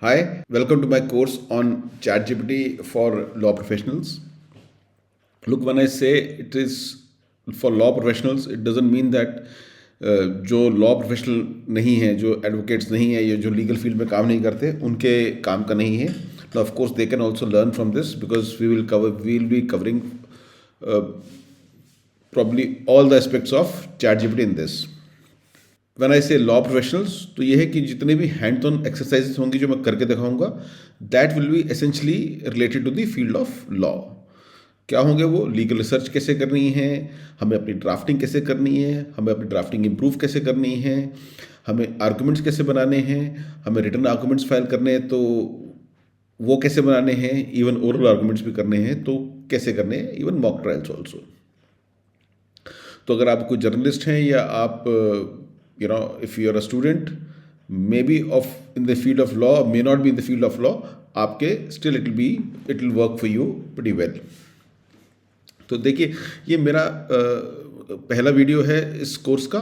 Hi, welcome to my course on ChatGPT for law professionals. Look, when I say it is for law professionals, it doesn't mean that जो law professional नहीं है, जो advocates नहीं है या जो legal field में काम नहीं करते, उनके काम का नहीं है. Of course they can also learn from this because we will be covering probably all the aspects of ChatGPT in this. When I say law professionals, तो ये है कि जितने भी हैंड ऑन एक्सरसाइजेस होंगी जो मैं करके दिखाऊंगा, that will be essentially related to the field of law. क्या होंगे वो? लीगल रिसर्च कैसे करनी है, हमें अपनी ड्राफ्टिंग कैसे करनी है, हमें अपनी ड्राफ्टिंग इम्प्रूव कैसे करनी है, हमें आर्गूमेंट्स कैसे बनाने हैं, हमें रिटर्न आर्गूमेंट्स फाइल करने हैं तो वो कैसे बनाने हैं, इवन ओरल आर्गूमेंट्स भी करने हैं तो कैसे करने हैं, इवन मॉक ट्रायल्स ऑल्सो. तो अगर आप कोई जर्नलिस्ट हैं या आप if you are a student maybe of in the field of law, may not be in the field of law, आपके still it will work for you pretty well. तो देखिए, ये मेरा पहला वीडियो है इस कोर्स का.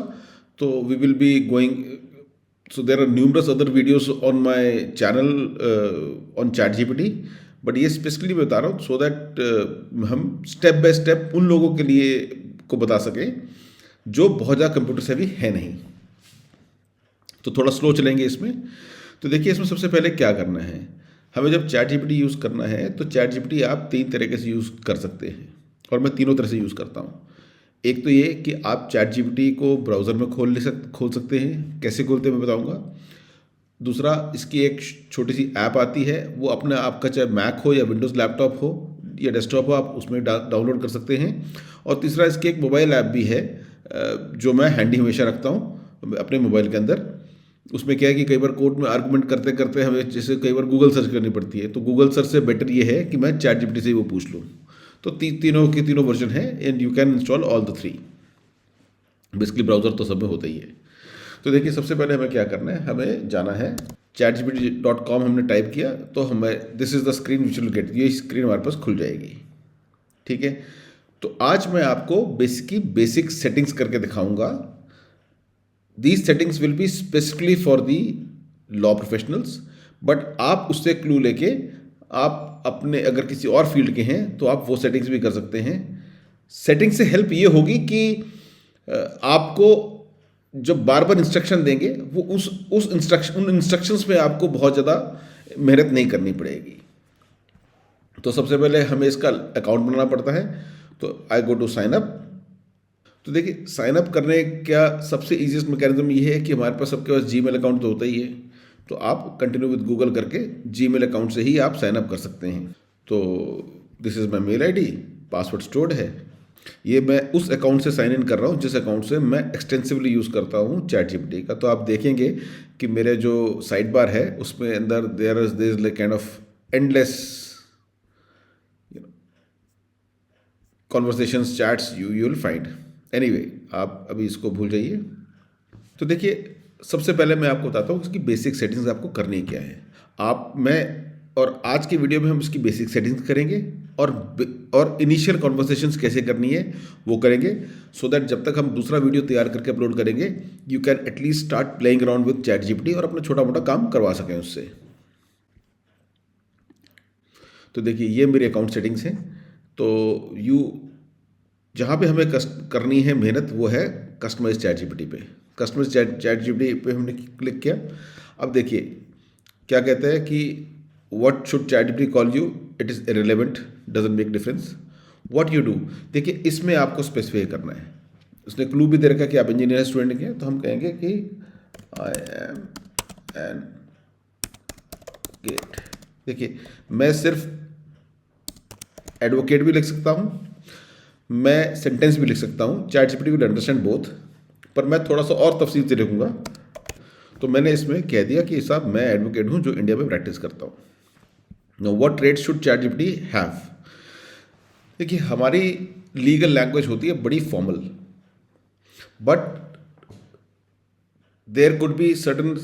तो we will be going, so there are numerous other videos on my channel on ChatGPT, but ये स्पेसिफिकली मैं बता रहा हूँ सो दैट हम स्टेप बाय स्टेप उन लोगों के लिए को बता सकें जो बहुत ज़्यादा कंप्यूटर सेवी है नहीं. तो थोड़ा स्लो चलेंगे इसमें. तो देखिए, इसमें सबसे पहले क्या करना है, हमें जब ChatGPT यूज़ करना है तो ChatGPT आप तीन तरीके से यूज़ कर सकते हैं और मैं तीनों तरह से यूज़ करता हूँ. एक तो ये कि आप ChatGPT को ब्राउज़र में खोल सकते हैं. कैसे खोलते हैं मैं बताऊँगा. दूसरा, इसकी एक छोटी सी ऐप आती है, वो अपने आपका चाहे मैक हो या विंडोज़ लैपटॉप हो या डेस्कटॉप हो, आप उसमें डाउनलोड कर सकते हैं. और तीसरा, इसकी एक मोबाइल ऐप भी है जो मैं हैंडी हमेशा रखता हूँ अपने मोबाइल के अंदर. उसमें क्या है कि कई बार कोर्ट में आर्गूमेंट करते करते हमें जैसे कई बार गूगल सर्च करनी पड़ती है, तो गूगल सर्च से बेटर ये है कि मैं ChatGPT से ही वो पूछ लूँ. तो तीनों वर्जन है and you can install all the three. Basically browser तो सब में होता ही है. तो देखिए, सबसे पहले हमें क्या करना है, हमें जाना है chatgpt.com. हमने टाइप किया तो हमें this is the screen which will get, ये स्क्रीन हमारे पास खुल जाएगी. ठीक है. तो आज मैं आपको बेसिक सेटिंग्स करके दिखाऊंगा. These settings will be specifically for the law professionals, but आप उससे क्लू लेके आप अपने अगर किसी और फील्ड के हैं तो आप वो सेटिंग्स भी कर सकते हैं. सेटिंग से हेल्प ये होगी कि आपको जब बार बार इंस्ट्रक्शन देंगे वो उन इंस्ट्रक्शंस में आपको बहुत ज़्यादा मेहनत नहीं करनी पड़ेगी. तो सबसे पहले हमें इसका अकाउंट बनाना पड़ता है. तो आई गो टू साइन अप. तो देखिए, साइन अप करने का सबसे ईजीएस्ट मैकेनिज्म ये है कि हमारे पास सबके पास जीमेल अकाउंट तो होता ही है. तो आप कंटिन्यू विद गूगल करके जीमेल अकाउंट से ही आप साइन अप कर सकते हैं. तो this is my mail ID, password stored है. ये मैं उस अकाउंट से साइन इन कर रहा हूँ जिस अकाउंट से मैं एक्सटेंसिवली यूज़ करता हूँ ChatGPT का. तो आप देखेंगे कि मेरे जो साइड बार है उसमें अंदर there is like kind of endless conversations, chats you will find. Anyway, आप अभी इसको भूल जाइए. तो देखिए, सबसे पहले मैं आपको बताता हूँ इसकी बेसिक सेटिंग्स आपको करनी क्या है. और आज की वीडियो में हम इसकी बेसिक सेटिंग्स करेंगे और इनिशियल कॉन्वर्सेशंस कैसे करनी है वो करेंगे, सो दैट जब तक हम दूसरा वीडियो तैयार करके अपलोड करेंगे you can at least start playing around with ChatGPT और अपना छोटा मोटा काम करवा सकें उससे. तो देखिए, ये मेरी अकाउंट सेटिंग्स हैं. तो जहाँ पे हमें करनी है मेहनत वो है कस्टमाइज ChatGPT पे. कस्टमाइज ChatGPT पे हमने क्लिक किया. अब देखिए क्या कहते हैं कि what should ChatGPT call you, it is irrelevant, doesn't make difference. What you do, देखिए इसमें आपको स्पेसिफाई करना है. उसने क्लू भी दे रखा है कि आप इंजीनियर स्टूडेंट हैं, तो हम कहेंगे कि आई एम एन गेट. देखिए, मैं सिर्फ एडवोकेट भी लिख सकता हूँ, मैं सेंटेंस भी लिख सकता हूँ. ChatGPT विल अंडरस्टैंड बोथ, पर मैं थोड़ा सा और तफसील से लिखूंगा. तो मैंने इसमें कह दिया कि साहब मैं एडवोकेट हूँ जो इंडिया में प्रैक्टिस करता हूँ. No, what trades should ChatGPT have. देखिए, हमारी लीगल लैंग्वेज होती है बड़ी formal, but there could be certain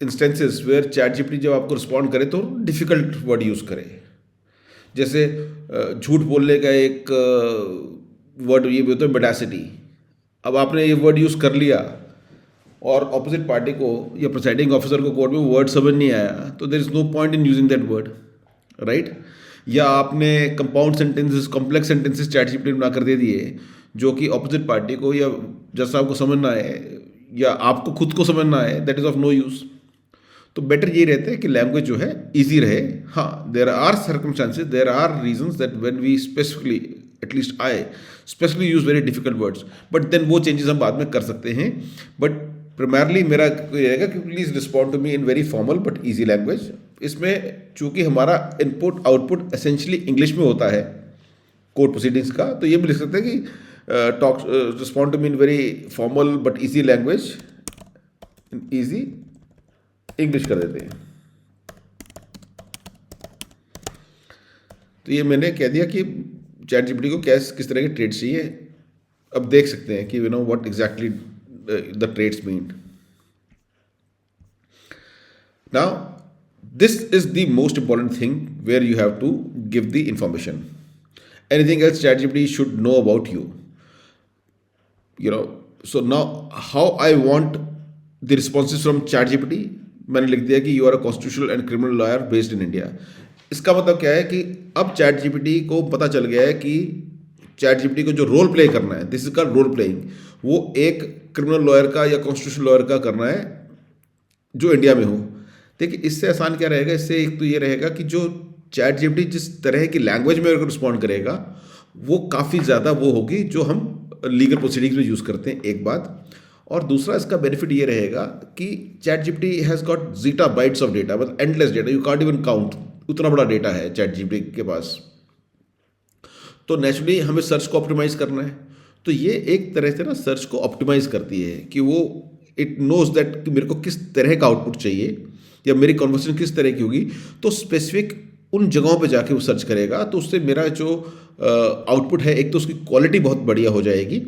instances where ChatGPT जब आपको रिस्पॉन्ड करे तो डिफ़िकल्ट वर्ड यूज़ करे. जैसे झूठ बोलने का एक वर्ड ये भी होता है बेडासिटी. अब आपने ये वर्ड यूज़ कर लिया और ऑपोजिट पार्टी को या प्रिसाइडिंग ऑफिसर को कोर्ट में वर्ड समझ नहीं आया, तो there is no point in using that word, right? या आपने compound sentences, complex sentences chat GPT बना कर दे दिए जो कि ऑपोजिट पार्टी को या जज साहब को समझ ना आए या आपको खुद को समझ ना आए, that is of no use. तो बेटर ये रहता है कि लैंग्वेज जो है ईजी रहे। हाँ, there are circumstances, there are reasons that when we specifically, at least I specially use very difficult words, but then वो चेंजेस हम बाद में कर सकते हैं। बट प्राइमरली मेरा ये रहेगा कि please respond to me in very formal but easy language. इसमें चूंकि हमारा इनपुट आउटपुट एसेंशियली इंग्लिश में होता है कोर्ट प्रोसीडिंग्स का, तो ये भी लिख सकते हैं कि talk respond to me in very formal but easy language, in easy English कर देते हैं। तो ये मैंने कह दिया कि चैट जीपीटी को किस तरह के ट्रेड्स चाहिए। अब देख सकते हैं कि you know what exactly the trades mean. Now this is the most important thing where you have to give the information. Anything else chat GPT should know about you, you know. So now how I want the responses from chat GPT, मैंने लिख दिया कि you are a constitutional and criminal lawyer based in India. इसका मतलब क्या है कि अब चैट जीपीटी को पता चल गया है कि चैट जीपीटी को जो रोल प्ले करना है, this is called role playing, वो एक क्रिमिनल लॉयर का या कॉन्स्टिट्यूशनल लॉयर का करना है जो इंडिया में हो। देखिए इससे आसान क्या रहेगा, इससे एक तो ये रहेगा कि जो चैट जीपीटी जिस तरह की लैंग्वेज में अगर रिस्पॉन्ड करेगा वो काफ़ी ज़्यादा वो होगी जो हम लीगल प्रोसीडिंग्स में यूज़ करते हैं, एक बात। और दूसरा इसका बेनिफिट ये रहेगा कि ChatGPT has got zetta bytes of data, मतलब endless data, you can't even count, उतना बड़ा डेटा है चैट जीपीटी के पास। तो नेचुरली हमें सर्च को ऑप्टिमाइज़ करना है, तो ये एक तरह से ना सर्च को ऑप्टिमाइज़ करती है कि वो इट नोज दैट कि मेरे को किस तरह का आउटपुट चाहिए या मेरी कन्वर्सेशन किस तरह की होगी, तो स्पेसिफिक उन जगहों पे जाके वो सर्च करेगा। तो उससे मेरा जो आउटपुट है, एक तो उसकी क्वालिटी बहुत बढ़िया हो जाएगी,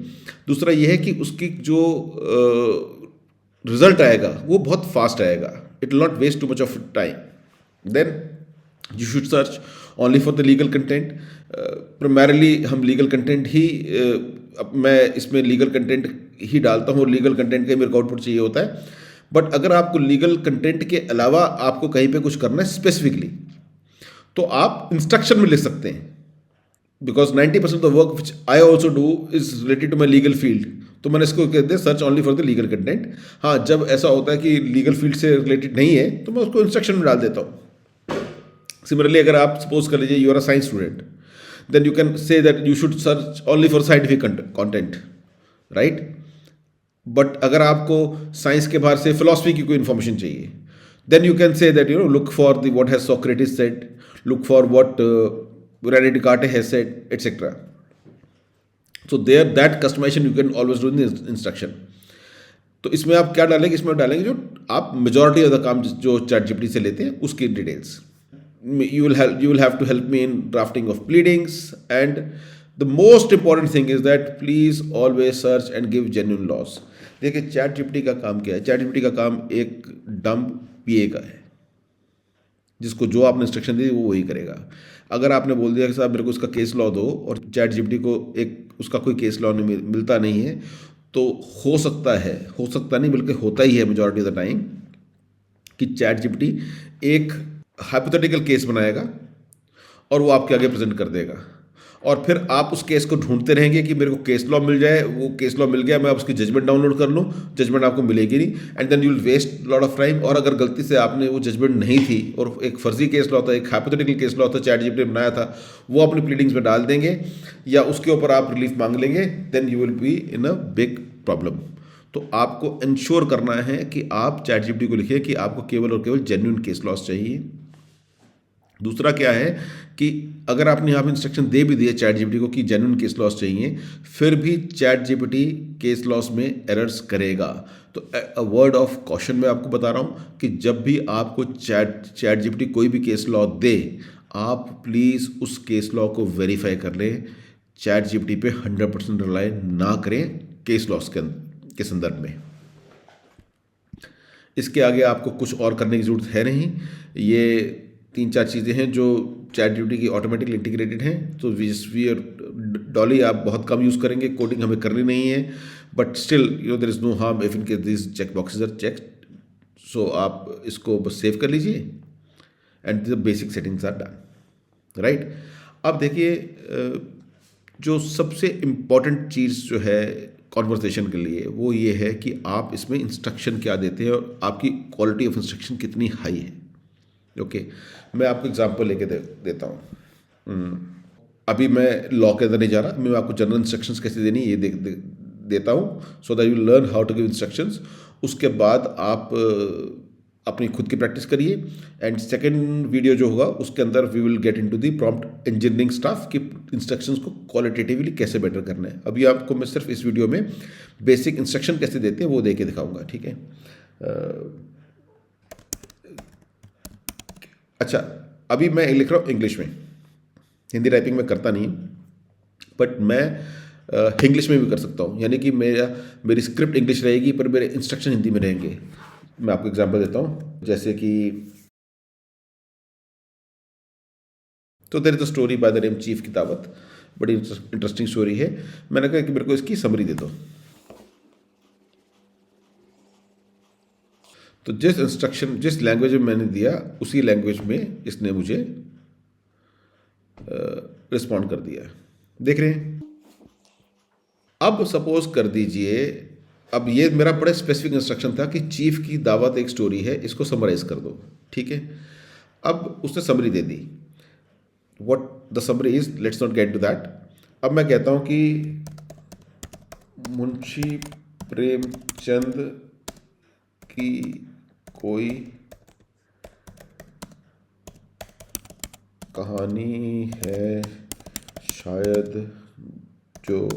दूसरा ये है कि उसकी जो रिजल्ट आएगा वो बहुत फास्ट आएगा, it will not waste too much of time. Then you should search only for the legal content. Primarily हम लीगल कंटेंट ही मैं इसमें लीगल कंटेंट ही डालता हूँ, लीगल कंटेंट का मेरे को आउटपुट चाहिए होता है। बट अगर आपको लीगल कंटेंट के अलावा आपको कहीं पे कुछ करना है स्पेसिफिकली, तो आप इंस्ट्रक्शन में लिख सकते हैं, because 90% of the work which I also do is related to my legal field. तो मैंने इसको कहते हैं search only for the legal content. हाँ, जब ऐसा होता है कि लीगल फील्ड से रिलेटेड नहीं है तो मैं उसको इंस्ट्रक्शन में डाल देता हूँ। सिमिलरली अगर आप सपोज कर लीजिए you are a science student, then you can say that you should search only for scientific content, right? But अगर आपको साइंस के बाहर से फिलॉसफी की कोई इंफॉर्मेशन चाहिए, then you can say that, you know, look for the what has Socrates said, look for what Rene Descartes has said, etc. So there that customization you can always do in the instruction. तो इसमें आप क्या डालेंगे, इसमें डालेंगे जो आप majority of the काम जो चैट जीपीटी से लेते हैं उसकी details. you will have to help me in drafting of pleadings, and the most important thing is that please always search and give genuine laws. देखिए चैट जीपीटी का काम क्या है, चैट जीपीटी का काम एक डम्ब पीए का है, जिसको जो आपने इंस्ट्रक्शन दी वो वही करेगा। अगर आपने बोल दिया कि साहब मेरे को इसका केस लॉ दो और चैट जीपीटी को एक उसका कोई केस लॉ नहीं मिलता नहीं है, तो हो सकता नहीं बल्कि होता ही है मेजॉरिटी ऑफ द टाइम कि चैट जीपीटी एक हाइपोथेटिकल केस बनाएगा और वो आपके आगे प्रेजेंट कर देगा, और फिर आप उस केस को ढूंढते रहेंगे कि मेरे को केस लॉ मिल जाए। वो केस लॉ मिल गया, मैं उसकी जजमेंट डाउनलोड कर लूँ, जजमेंट आपको मिलेगी नहीं, and then you will waste lot of time. और अगर गलती से आपने वो जजमेंट नहीं थी और एक फर्जी केस लॉ था, एक हाइपोथेटिकल केस लॉ था चैट जीपीटी ने बनाया था, वो अपनी प्लीडिंग्स में डाल देंगे या उसके ऊपर आप रिलीफ मांग लेंगे, then you will be in a big problem. तो आपको इंश्योर करना है कि आप चैट जीपीटी को लिखिए कि आपको केवल और केवल जेन्युइन केस लॉस चाहिए। दूसरा क्या है कि अगर आपने यहाँ पे इंस्ट्रक्शन दे भी दिए चैट जीपीटी को कि जेन्युइन केस लॉस चाहिए, फिर भी चैट जीपीटी केस लॉस में एरर्स करेगा। तो अ वर्ड ऑफ कॉशन मैं आपको बता रहा हूँ कि जब भी आपको चैट जीपीटी कोई भी केस लॉ दे, आप प्लीज़ उस केस लॉ को वेरीफाई कर लें। चैट जीपीटी पे 100% रिलाई ना करें केस लॉस के संदर्भ में। इसके आगे आपको कुछ और करने की ज़रूरत है नहीं। ये 3-4 चीज़ें हैं जो चैट जीपीटी की ऑटोमेटिकली इंटीग्रेटेड हैं। तो वी डॉली आप बहुत कम यूज़ करेंगे, कोडिंग हमें करनी नहीं है। But still there is no harm if in case this check boxes are check. So आप इसको बस सेव कर लीजिए and the basic settings are done. Right. अब देखिए जो सबसे इम्पॉर्टेंट चीज़ जो है कॉन्वर्सेशन के लिए वो ये है कि आप इसमें इंस्ट्रक्शन क्या देते हैं और आपकी क्वालिटी ऑफ इंस्ट्रक्शन कितनी हाई है. ओके. मैं आपको एग्जांपल लेके देता हूँ. अभी मैं लॉ के अंदर नहीं जा रहा, मैं आपको जनरल इंस्ट्रक्शंस कैसे देनी है ये देता हूँ so that you learn how to give instructions. उसके बाद आप अपनी खुद की प्रैक्टिस करिए. एंड सेकंड वीडियो जो होगा उसके अंदर we will get into the prompt engineering stuff कि इंस्ट्रक्शंस को क्वालिटेटिवली कैसे बेटर करना है. अभी आपको मैं सिर्फ इस वीडियो में बेसिक इंस्ट्रक्शन कैसे देते हैं वो दे के दिखाऊंगा. ठीक है. अच्छा, अभी मैं लिख रहा हूँ इंग्लिश में. हिंदी टाइपिंग में करता नहीं, बट मैं इंग्लिश में भी कर सकता हूँ. यानी कि मेरी स्क्रिप्ट इंग्लिश रहेगी पर मेरे इंस्ट्रक्शन हिंदी में रहेंगे. मैं आपको एग्जांपल देता हूँ. जैसे कि तो there is a story by the name Chief ki Dawat. बड़ी इंटरेस्टिंग स्टोरी है. मैंने कहा कि मेरे को इसकी समरी दे दो. तो जिस लैंग्वेज में मैंने दिया उसी लैंग्वेज में इसने मुझे रिस्पॉन्ड कर दिया. देख रहे हैं. अब सपोज कर दीजिए, अब ये मेरा बड़ा स्पेसिफिक इंस्ट्रक्शन था कि चीफ की दावत एक स्टोरी है, इसको समराइज कर दो. ठीक है. अब उसने समरी दे दी. What the summary is, let's not get to that. अब मैं कहता हूं कि मुंशी प्रेमचंद की कोई कहानी है शायद जो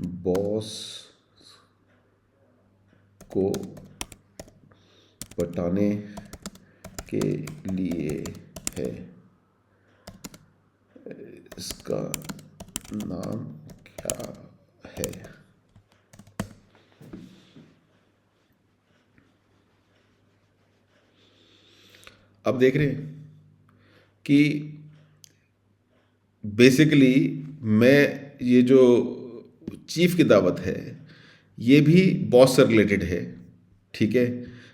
बॉस को बताने के लिए है. इसका नाम क्या है. अब देख रहे हैं कि बेसिकली मैं ये जो चीफ की दावत है ये भी बॉस से रिलेटेड है. ठीक है.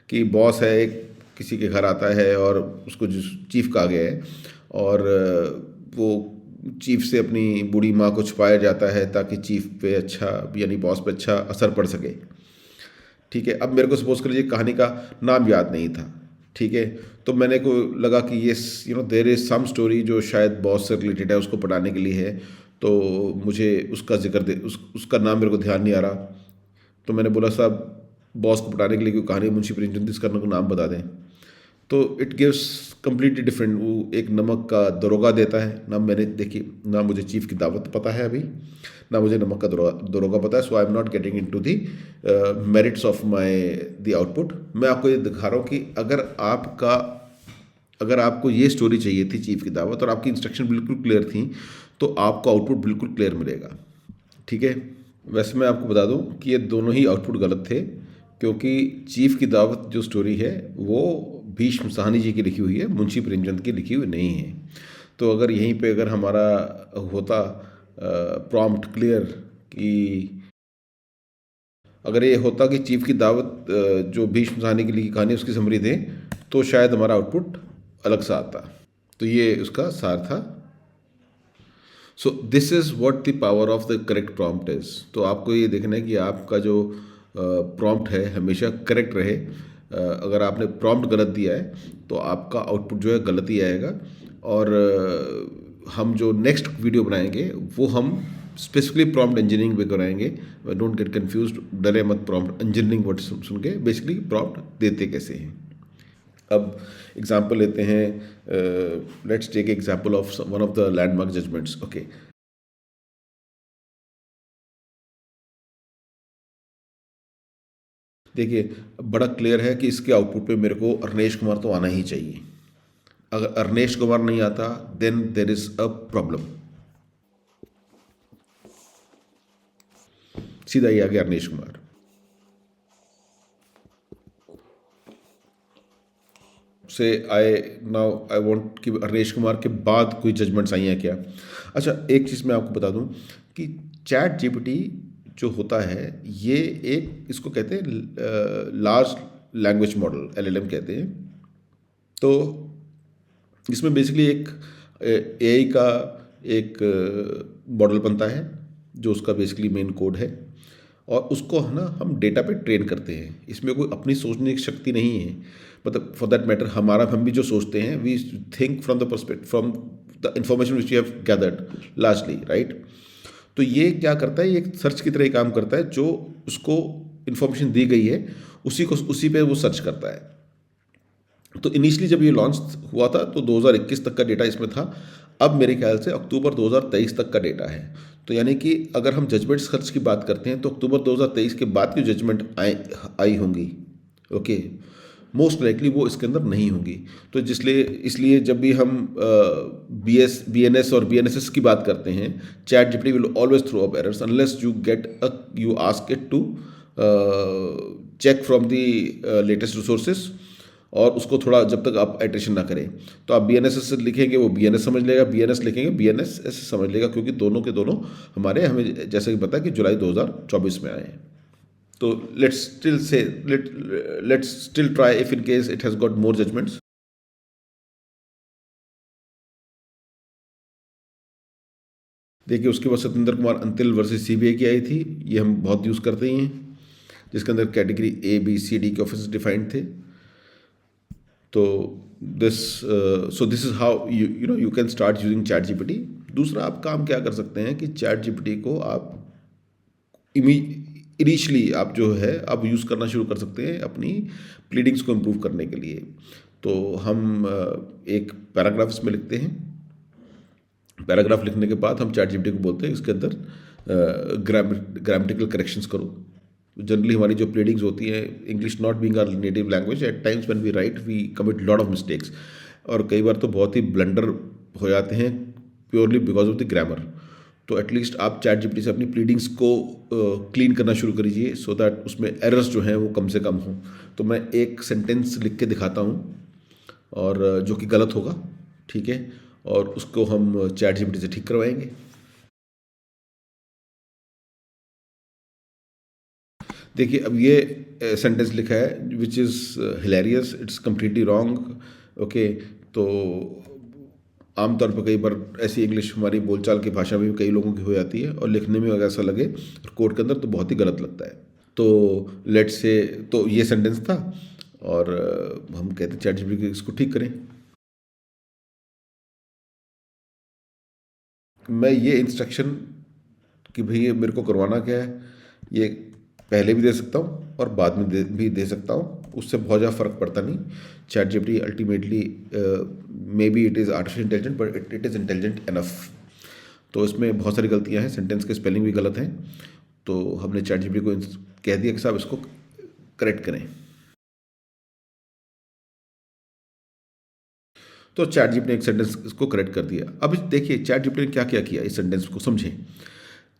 कि बॉस है एक, किसी के घर आता है और उसको जो चीफ कहा गया है और वो चीफ से अपनी बूढ़ी माँ को छुपाया जाता है ताकि चीफ पे अच्छा यानी बॉस पे अच्छा असर पड़ सके. ठीक है. अब मेरे को सपोज कर लीजिए कहानी का नाम याद नहीं था. ठीक है. तो मैंने को लगा कि ये देयर इज़ सम स्टोरी जो शायद बॉस से रिलेटेड है, उसको पढ़ाने के लिए है. तो मुझे उसका जिक्र उसका नाम मेरे को ध्यान नहीं आ रहा. तो मैंने बोला साहब बॉस को पढ़ाने के लिए कोई कहानी मुंशी प्रेमचंद इसका को नाम बता दें. तो इट गिव्स कम्प्लीटली डिफरेंट. वो एक नमक का दरोगा देता है. ना मैंने देखी, ना मुझे चीफ की दावत पता है अभी, ना मुझे नमक का दरोगा पता है. So I am not getting into the merits of my the output. मैं आपको ये दिखा रहा हूँ कि अगर आपको ये स्टोरी चाहिए थी चीफ की दावत और आपकी इंस्ट्रक्शन बिल्कुल क्लियर थी तो आपको आउटपुट बिल्कुल क्लियर मिलेगा. ठीक है. वैसे मैं आपको बता दूं कि ये दोनों ही आउटपुट गलत थे क्योंकि चीफ की दावत जो स्टोरी है वो भीष्म साहनी जी की लिखी हुई है, मुंशी प्रेमचंद की लिखी हुई नहीं है. तो अगर यहीं पे अगर हमारा होता प्रॉम्प्ट क्लियर कि अगर ये होता कि चीफ की दावत जो भीष्म साहनी की लिखी कहानी उसकी समरी दें तो शायद हमारा आउटपुट अलग सा आता. तो ये उसका सार था. So this is what the power of the correct prompt is. तो आपको ये देखना है कि आपका जो प्रॉम्प्ट है हमेशा करेक्ट रहे. अगर आपने प्रॉम्प्ट गलत दिया है तो आपका आउटपुट जो है गलत ही आएगा. और हम जो नेक्स्ट वीडियो बनाएंगे वो हम स्पेसिफिकली प्रॉम्प्ट इंजीनियरिंग पे कराएंगे. डोंट गेट कंफ्यूज्ड, डरे मत. प्रॉम्प्ट इंजीनियरिंग वर्ड सुन के बेसिकली प्रॉम्प्ट देते कैसे हैं. अब एग्जाम्पल लेते हैं. Let's take example of one of the landmark judgements. Okay. देखिए बड़ा क्लियर है कि इसके आउटपुट पे मेरे को अरनेश कुमार तो आना ही चाहिए. अगर अरनेश कुमार नहीं आता then there is a problem. सीधा ही आ गया अरनेश कुमार. से आई वांट कि अरनेश कुमार के बाद कोई जजमेंट्स आई हैं क्या. अच्छा, एक चीज़ मैं आपको बता दूं कि चैट जीपीटी जो होता है ये एक इसको कहते हैं लार्ज लैंग्वेज मॉडल, LLM कहते हैं। तो इसमें बेसिकली एक AI का एक मॉडल बनता है जो उसका बेसिकली मेन कोड है, और उसको है ना हम डेटा पे ट्रेन करते हैं। इसमें कोई अपनी सोचने की शक्ति नहीं है, मतलब फॉर दैट मैटर हम भी जो सोचते हैं we think from the perspective from the information which we have gathered largely, right. तो ये क्या करता है, ये एक सर्च की तरह ही काम करता है, जो उसको इन्फॉर्मेशन दी गई है उसी पे वो सर्च करता है। तो इनिशियली जब ये लॉन्च हुआ था तो 2021 तक का डेटा इसमें था। अब मेरे ख्याल से अक्टूबर 2023 तक का डेटा है। तो यानी कि अगर हम जजमेंट सर्च की बात करते हैं तो अक्टूबर 2023 के बाद की जजमेंट आई होंगी, ओके, मोस्ट लाइकली वो इसके अंदर नहीं होंगी। तो इसलिए जब भी हम BNS और BNSS की बात करते हैं, chat GPT will always throw up errors unless you ask it to check from the latest resources, और उसको थोड़ा जब तक आप आइट्रेशन ना करें। तो आप BNSS लिखेंगे वो BNS समझ लेगा, BNS लिखेंगे BNSS समझ लेगा, क्योंकि दोनों के दोनों हमें जैसे कि पता है कि जुलाई 2024 में आए हैं। तो let's still try if in case it has got more judgments. देखिए उसके बाद सत्येंद्र कुमार अंतिल वर्सेस CBI की आई थी, ये हम बहुत यूज़ करते ही हैं, जिसके अंदर category A, B, C, D के ऑफेंस डिफाइंड थे। तो this is how you can start using chat GPT. दूसरा आप काम क्या कर सकते हैं कि चैट जीपीटी को आप इनिशियली आप जो है आप यूज़ करना शुरू कर सकते हैं अपनी प्लीडिंग्स को इम्प्रूव करने के लिए। तो हम एक पैराग्राफ इसमें लिखते हैं, पैराग्राफ लिखने के बाद हम चैट जीपीटी को बोलते हैं इसके अंदर ग्रामेटिकल करेक्शंस करो। जनरली हमारी जो प्लीडिंग्स होती है, English not being our native language, at times when we write we commit lot of mistakes, और कई बार तो बहुत ही ब्लंडर हो जाते हैं purely because of the grammar. तो एटलीस्ट आप चैट जीपीटी से अपनी प्लीडिंग्स को क्लीन करना शुरू करिए सो दैट उसमें एरर्स जो हैं वो कम से कम हों। तो मैं एक सेंटेंस लिख के दिखाता हूँ और जो कि गलत होगा, ठीक है, और उसको हम चैट जीपीटी से ठीक करवाएंगे। देखिए अब ये सेंटेंस लिखा है which is hilarious, it's completely wrong, okay. तो आमतौर पर कई बार ऐसी इंग्लिश हमारी बोलचाल की भाषा में भी कई लोगों की हो जाती है, और लिखने में अगर ऐसा लगे कोड के अंदर तो बहुत ही गलत लगता है। तो लेट्स से तो ये सेंटेंस था, और हम कहते हैं चैट जीपीटी इसको ठीक करें। मैं ये इंस्ट्रक्शन कि भैया मेरे को करवाना क्या है, ये पहले भी दे सकता हूँ और बाद में भी दे सकता हूँ, उससे बहुत ज़्यादा फ़र्क पड़ता नहीं। Chat GPT ultimately may be it is artificial intelligent but it is intelligent enough. तो इसमें बहुत सारी गलतियाँ हैं, सेंटेंस के स्पेलिंग भी गलत हैं, तो हमने चैट जीपीटी को कह दिया कि साहब इसको करेक्ट करें। तो चैट जीपीटी ने एक सेंटेंस इसको करेक्ट कर दिया। अब देखिए चैट जीपीटी ने क्या क्या किया, इस सेंटेंस को समझें।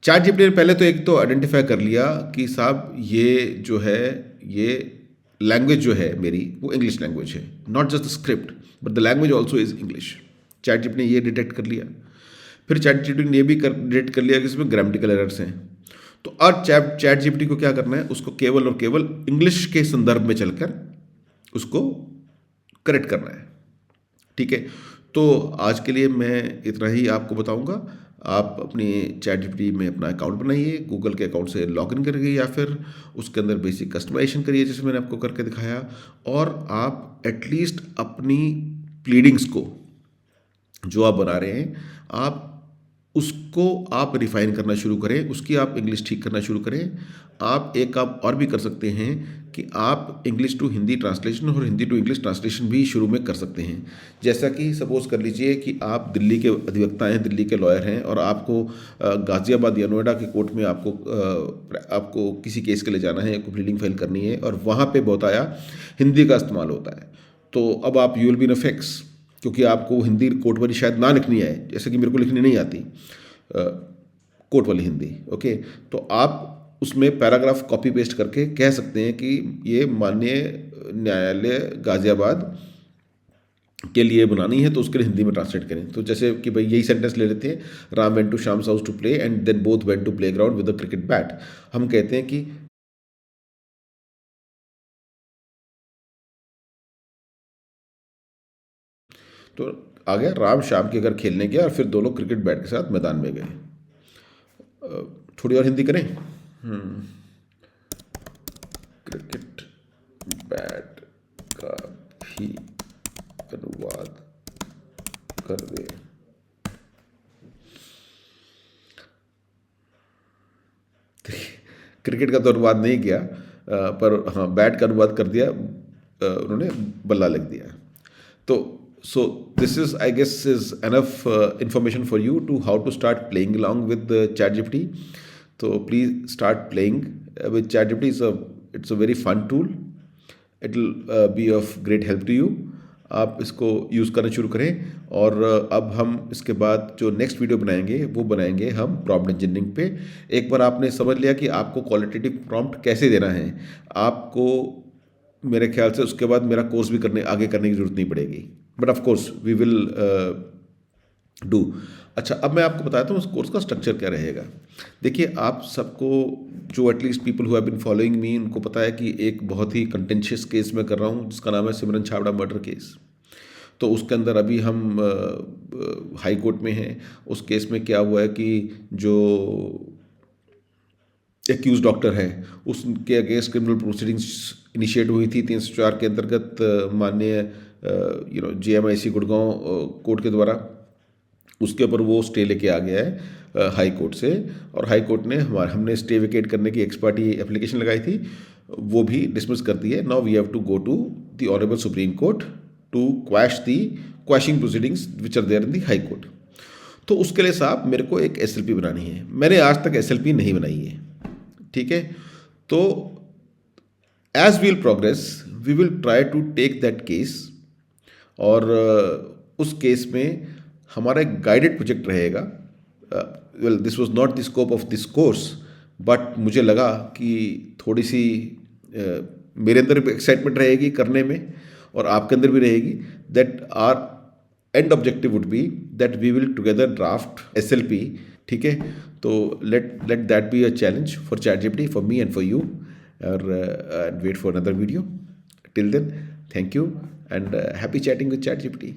चैट जीपीटी ने पहले तो एक तो आइडेंटिफाई कर लिया कि साहब ये जो है ये लैंग्वेज जो है मेरी वो इंग्लिश लैंग्वेज है, not just the script but the language also is English. Chat GPT ने ये डिटेक्ट कर लिया। फिर चैट जीपीटी ने ये भी डिटेक्ट कर लिया कि इसमें ग्रामेटिकल एरर्स हैं। तो अब चैट जीपीटी को क्या करना है, उसको केवल और केवल इंग्लिश के संदर्भ में चलकर उसको करेक्ट करना है, ठीक है। तो आज के लिए मैं इतना ही आपको बताऊंगा। आप अपनी चैट जीपीटी में अपना अकाउंट बनाइए, गूगल के अकाउंट से लॉगिन करिए या फिर उसके अंदर बेसिक कस्टमाइजेशन करिए जैसे मैंने आपको करके दिखाया, और आप एटलीस्ट अपनी प्लीडिंग्स को जो आप बना रहे हैं आप उसको आप रिफाइन करना शुरू करें, उसकी आप इंग्लिश ठीक करना शुरू करें। आप एक काम और भी कर सकते हैं कि आप इंग्लिश टू हिंदी ट्रांसलेशन और हिंदी टू इंग्लिश ट्रांसलेशन भी शुरू में कर सकते हैं। जैसा कि सपोज़ कर लीजिए कि आप दिल्ली के अधिवक्ता हैं, दिल्ली के लॉयर हैं, और आपको गाज़ियाबाद या नोएडा के कोर्ट में आपको किसी केस के लिए जाना है, आपको प्लीडिंग फाइल करनी है, और वहाँ पे बहुताया हिंदी का इस्तेमाल होता है। तो अब आप you will be in a fix, क्योंकि आपको हिंदी कोर्ट वाली शायद ना लिखनी आए, जैसे कि मेरे को लिखनी नहीं आती कोर्ट वाली हिंदी, ओके। तो आप उसमें पैराग्राफ कॉपी पेस्ट करके कह सकते हैं कि ये माननीय न्यायालय गाज़ियाबाद के लिए बनानी है तो उसके लिए हिंदी में ट्रांसलेट करें। तो जैसे कि भाई यही सेंटेंस ले लेते हैं, Ram went to Shyam's house to play and then both went to playground with a cricket bat. हम कहते हैं कि तो आ गया राम श्याम के घर खेलने गया और फिर दोनों क्रिकेट बैट के साथ मैदान में गए। थोड़ी और हिंदी करें। क्रिकेट बैट का भी अनुवाद कर दे। क्रिकेट का तो अनुवाद नहीं किया, पर हाँ बैट का अनुवाद कर दिया, उन्होंने बल्ला लिख दिया। तो so this is I guess is enough information for you to how to start playing along with the ChatGPT. So please start playing with ChatGPT. It's a very fun tool. It will be of great help to you. आप इसको use करना शुरू करें। और अब हम इसके बाद जो नेक्स्ट वीडियो बनाएंगे वो बनाएंगे हम प्रॉम्प्ट इंजीनियरिंग पे। एक बार आपने समझ लिया कि आपको क्वालिटेटिव प्रॉम्प्ट कैसे देना है, आपको मेरे ख्याल से उसके बाद मेरा कोर्स भी आगे करने की ज़रूरत नहीं पड़ेगी। But of course we will do. अच्छा, अब मैं आपको बताता हूँ उस कोर्स का स्ट्रक्चर क्या रहेगा। देखिए, आप सबको जो at least people who have been following me उनको पता है कि एक बहुत ही कंटेंशियस केस मैं कर रहा हूँ जिसका नाम है सिमरन छाबड़ा मर्डर केस। तो उसके अंदर अभी हम हाई कोर्ट में हैं। उस केस में क्या हुआ है कि जो एक्यूज डॉक्टर है उसके अगेंस्ट क्रिमिनल प्रोसीडिंग्स इनिशिएट हुई थी 304 के अंतर्गत माननीय JMIC गुड़गांव कोर्ट के द्वारा। उसके ऊपर वो स्टे लेके आ गया है हाई कोर्ट से, और हाई कोर्ट ने हमने स्टे वेकेट करने की एक्सपार्टी एप्लीकेशन लगाई थी, वो भी डिसमिस कर दी है। Now we have to go to the honourable supreme court to quash the quashing proceedings which are there in the high court. तो उसके लिए साहब मेरे को एक SLP बनानी है। मैंने आज तक SLP नहीं बनाई है, ठीक है। तो as we'll progress we will try to take that case, और उस केस में हमारा एक गाइडेड प्रोजेक्ट रहेगा। Well, this was not the scope of this course, but मुझे लगा कि थोड़ी सी मेरे अंदर भी एक्साइटमेंट रहेगी करने में और आपके अंदर भी रहेगी। That our end objective would be that we will together draft SLP, ठीक है। तो let that be a challenge for ChatGPT, for me and for you, and wait for another video. Till then, thank you and happy chatting with ChatGPT.